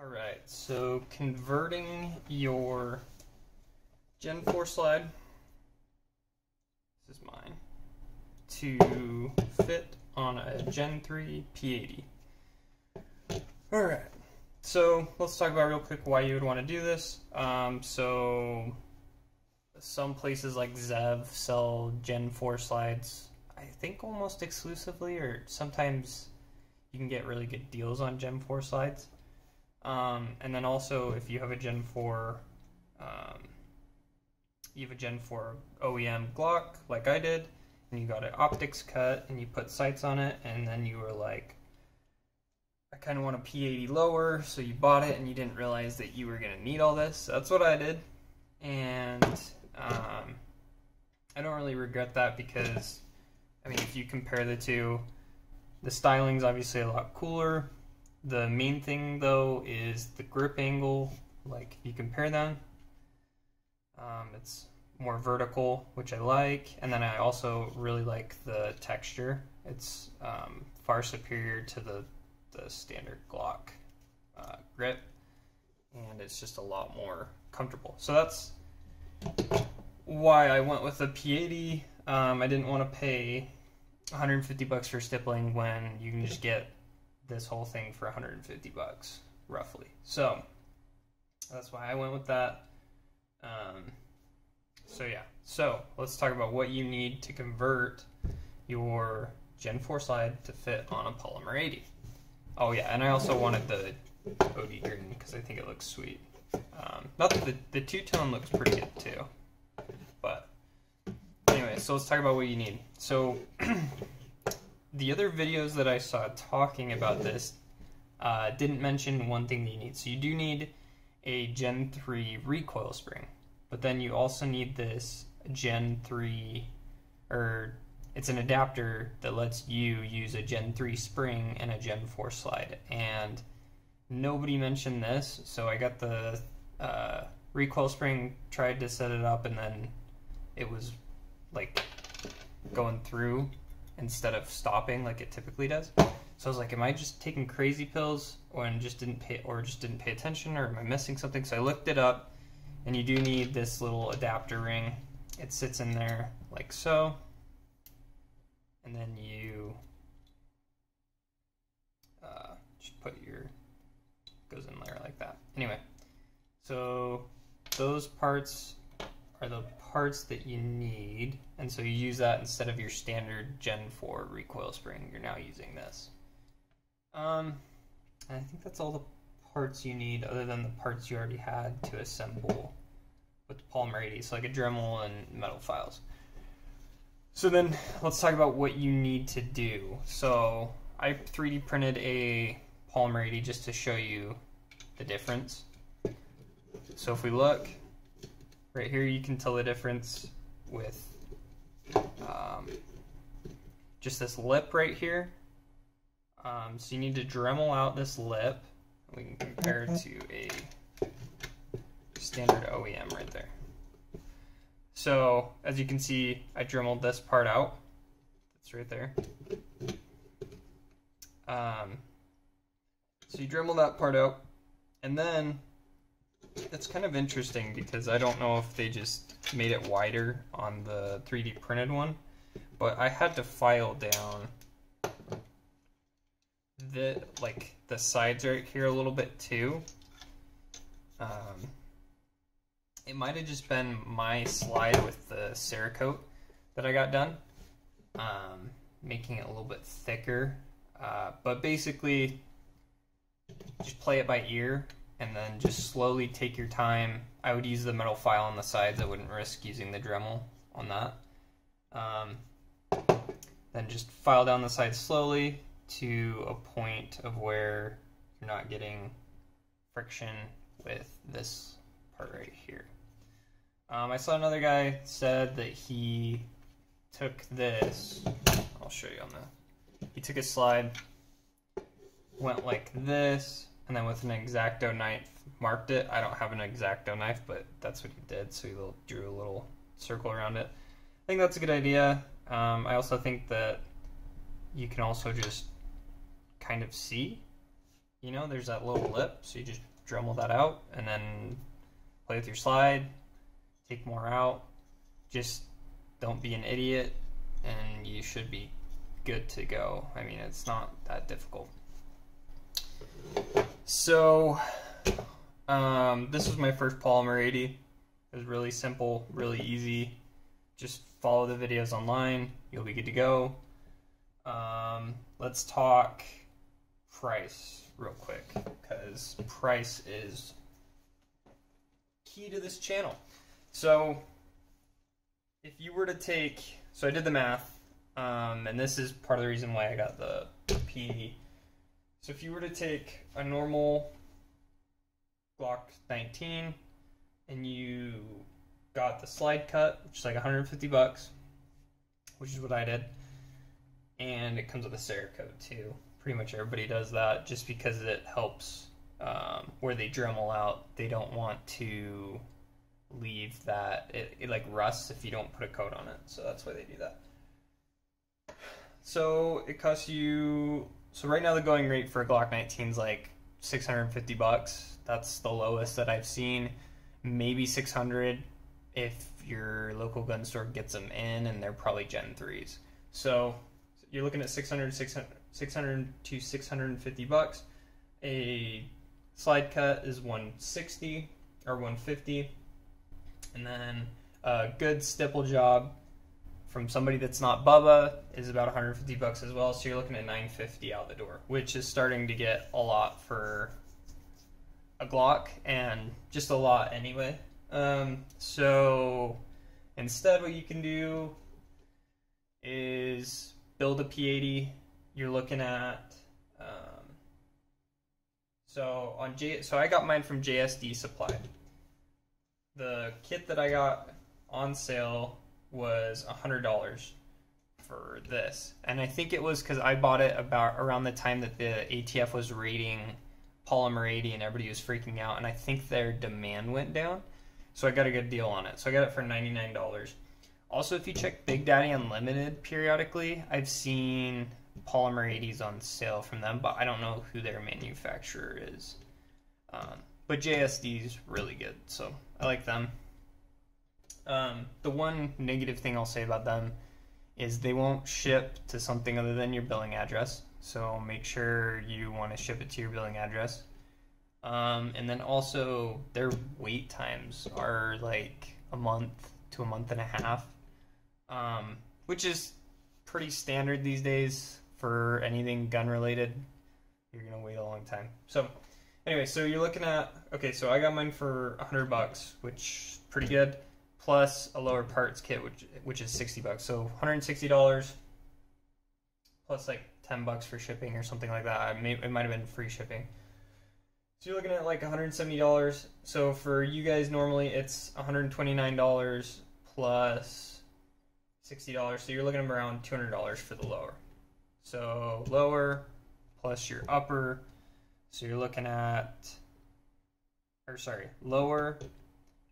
Alright, so converting your Gen 4 slide, this is mine, to fit on a Gen 3 P80. Alright, so let's talk about real quick why you would want to do this. So some places like Zev sell Gen 4 slides, I think almost exclusively, or sometimes you can get really good deals on Gen 4 slides. And then also, if you have a Gen 4, OEM Glock, like I did, and you got an optics cut, and you put sights on it, and then you were like, I kind of want a P80 lower, so you bought it, and you didn't realize that you were going to need all this. That's what I did, and I don't really regret that because, I mean, if you compare the two, the styling's obviously a lot cooler. The main thing, though, is the grip angle. Like, if you compare them, it's more vertical, which I like. And then I also really like the texture. It's far superior to the standard Glock grip. And it's just a lot more comfortable. So that's why I went with the P80. I didn't want to pay $150 for stippling when you can just get this whole thing for $150 roughly. So that's why I went with that. So let's talk about what you need to convert your Gen 4 slide to fit on a Polymer 80. Oh yeah, and I also wanted the OD green because I think it looks sweet. Not that the two-tone looks pretty good too. But anyway, so let's talk about what you need. So the other videos that I saw talking about this didn't mention one thing that you need. So you do need a Gen 3 recoil spring, but then you also need this Gen 3, or it's an adapter that lets you use a Gen 3 spring and a Gen 4 slide. And nobody mentioned this, so I got the recoil spring, tried to set it up, and then it was like going through instead of stopping like it typically does. So I was like, am I just taking crazy pills or just didn't pay attention, or am I missing something? So I looked it up, and you do need this little adapter ring. It sits in there like so, and then you just put goes in there like that. Anyway, so those parts are the parts that you need, and so you use that instead of your standard Gen 4 recoil spring. You're now using this. I think that's all the parts you need, other than the parts you already had to assemble with the Polymer 80, so like a Dremel and metal files. So then let's talk about what you need to do. So I 3D printed a Polymer 80 just to show you the difference. So if we look right here, you can tell the difference with just this lip right here. So you need to Dremel out this lip. We can compare it to a standard OEM right there. So as you can see, I Dremeled this part out. It's right there. So you Dremel that part out, and then it's kind of interesting because I don't know if they just made it wider on the 3D printed one, but I had to file down the sides right here a little bit too. It might have just been my slide with the Cerakote that I got done, making it a little bit thicker. But basically, just play it by ear, and then just slowly take your time. I would use the metal file on the sides. I wouldn't risk using the Dremel on that. Then just file down the sides slowly to a point of where you're not getting friction with this part right here. I saw another guy said that he took this, I'll show you on the, he took a slide, went like this, and then with an X-Acto knife marked it. I don't have an X-Acto knife, but that's what he did, so he drew a little circle around it. I think that's a good idea. I also think that you can also just kind of see, you know, there's that little lip, so you just Dremel that out and then play with your slide, take more out. Just don't be an idiot and you should be good to go. I mean, it's not that difficult. So this was my first Polymer 80. It was really simple, really easy. Just follow the videos online, you'll be good to go. Let's talk price real quick, because price is key to this channel. So if you were to take, so I did the math, and this is part of the reason why I got the P80. So if you were to take a normal Glock 19 and you got the slide cut, which is like 150 bucks, which is what I did, and it comes with a Cerakote too. Pretty much everybody does that just because it helps where they Dremel out. They don't want to leave that, it like rusts if you don't put a coat on it, so that's why they do that. So it costs you, so right now the going rate for a Glock 19 is like 650 bucks. That's the lowest that I've seen. Maybe 600 if your local gun store gets them in, and they're probably Gen 3s. So you're looking at 600 to 650 bucks. A slide cut is 160 or 150, and then a good stipple job from somebody that's not Bubba is about 150 bucks as well. So you're looking at 950 out the door, which is starting to get a lot for a Glock, and just a lot anyway. So instead what you can do is build a P80. You're looking at so I got mine from JSD Supply. The kit that I got on sale was $100 for this, and I think it was because I bought it about around the time that the ATF was rating Polymer 80 and everybody was freaking out, and I think their demand went down, so I got a good deal on it. So I got it for $99. Also, if you check Big Daddy Unlimited periodically, I've seen Polymer 80s on sale from them, but I don't know who their manufacturer is. But JSD's really good, so I like them. The one negative thing I'll say about them is they won't ship to something other than your billing address, so make sure you want to ship it to your billing address. And then also their wait times are like a month to a month and a half, which is pretty standard these days for anything gun related. You're gonna wait a long time. So anyway, so you're looking at, okay, so I got mine for 100 bucks, which is pretty good, plus a lower parts kit, which is 60 bucks. So $160 plus like 10 bucks for shipping or something like that. It might have been free shipping. So you're looking at like $170. So for you guys, normally it's $129 plus $60. So you're looking at around $200 for the lower. So lower plus your upper. So you're looking at, lower,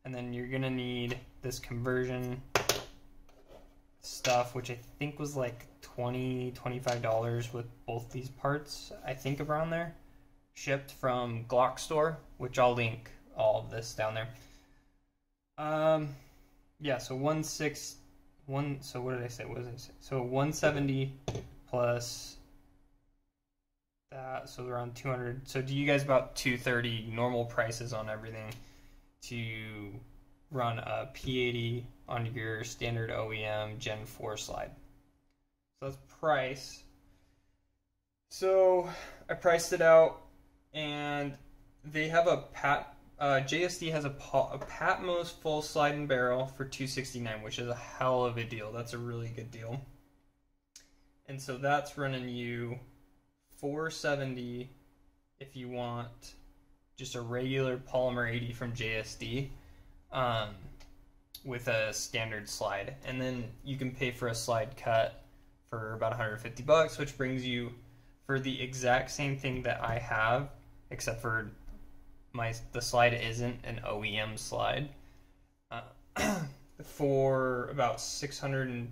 and then you're gonna need this conversion stuff, which I think was like $25 with both these parts, I think around there, shipped from Glock store, which I'll link all of this down there. Yeah, so so what did I say? What did I say? So 170 plus that, so around 200. So do you guys about 230 normal prices on everything to run a P80 on your standard OEM Gen 4 slide. So that's price. So I priced it out, and they have a JSD has a Patmos full slide and barrel for $269, which is a hell of a deal. That's a really good deal. And so that's running you $470 if you want just a regular Polymer 80 from JSD with a standard slide. And then you can pay for a slide cut for about $150, which brings you, for the exact same thing that I have, except for the slide isn't an OEM slide, for about $620.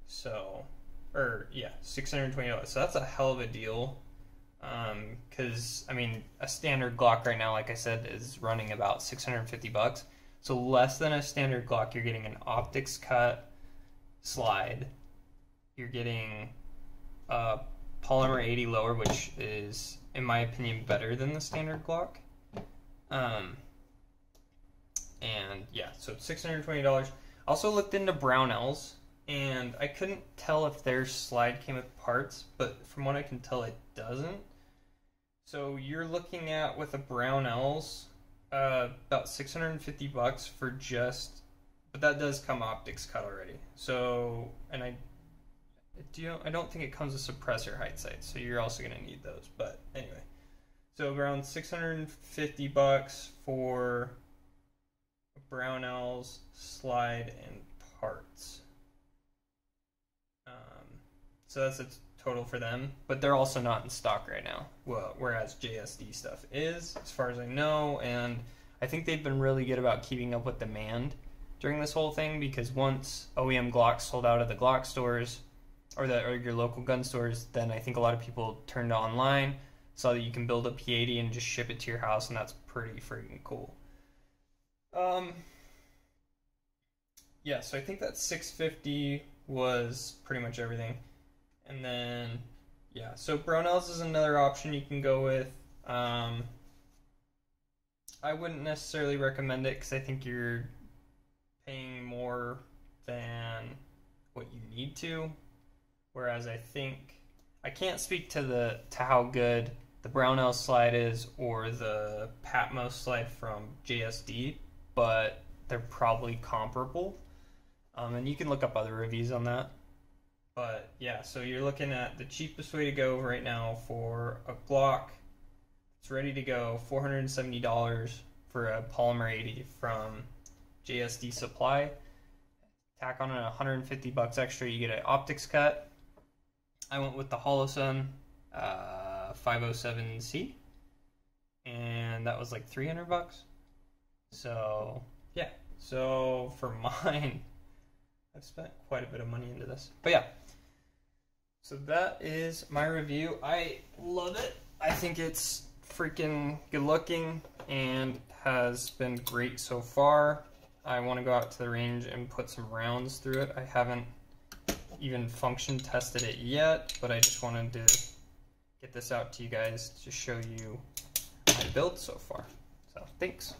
So, or yeah, $620. So that's a hell of a deal. Because I mean, a standard Glock right now, like I said, is running about $650. So less than a standard Glock, you're getting an optics cut slide. You're getting a Polymer 80 lower, which is, in my opinion, better than the standard Glock. And yeah, so it's $620. Also looked into Brownells, and I couldn't tell if their slide came with parts, but from what I can tell, it doesn't. So you're looking at, with a Brownells, about $650 for just, but that does come optics cut already. So, and I don't think it comes with suppressor height sights, so you're also gonna need those. But anyway, so around $650 for Brownells, slide, and parts. So that's a total for them, but they're also not in stock right now. Well, whereas JSD stuff is, as far as I know, and I think they've been really good about keeping up with demand during this whole thing, because once OEM Glocks sold out of the Glock stores or your local gun stores, then I think a lot of people turned to online, saw that you can build a P80 and just ship it to your house, and that's pretty freaking cool. Yeah, so I think that $650 was pretty much everything. And then, yeah, so Brownells is another option you can go with. I wouldn't necessarily recommend it because I think you're paying more than what you need to. Whereas I think, I can't speak to how good the Brownell slide is or the Patmos slide from JSD, but they're probably comparable. And you can look up other reviews on that. But yeah, so you're looking at the cheapest way to go right now for a Glock. It's ready to go, $470 for a Polymer 80 from JSD Supply. Tack on $150 extra, you get an optics cut. I went with the Holosun 507C, and that was like $300. So yeah, so for mine, I've spent quite a bit of money into this. But yeah, so that is my review. I love it. I think it's freaking good looking and has been great so far. I want to go out to the range and put some rounds through it. I haven't even function tested it yet, but I just wanted to get this out to you guys to show you my build so far. So thanks.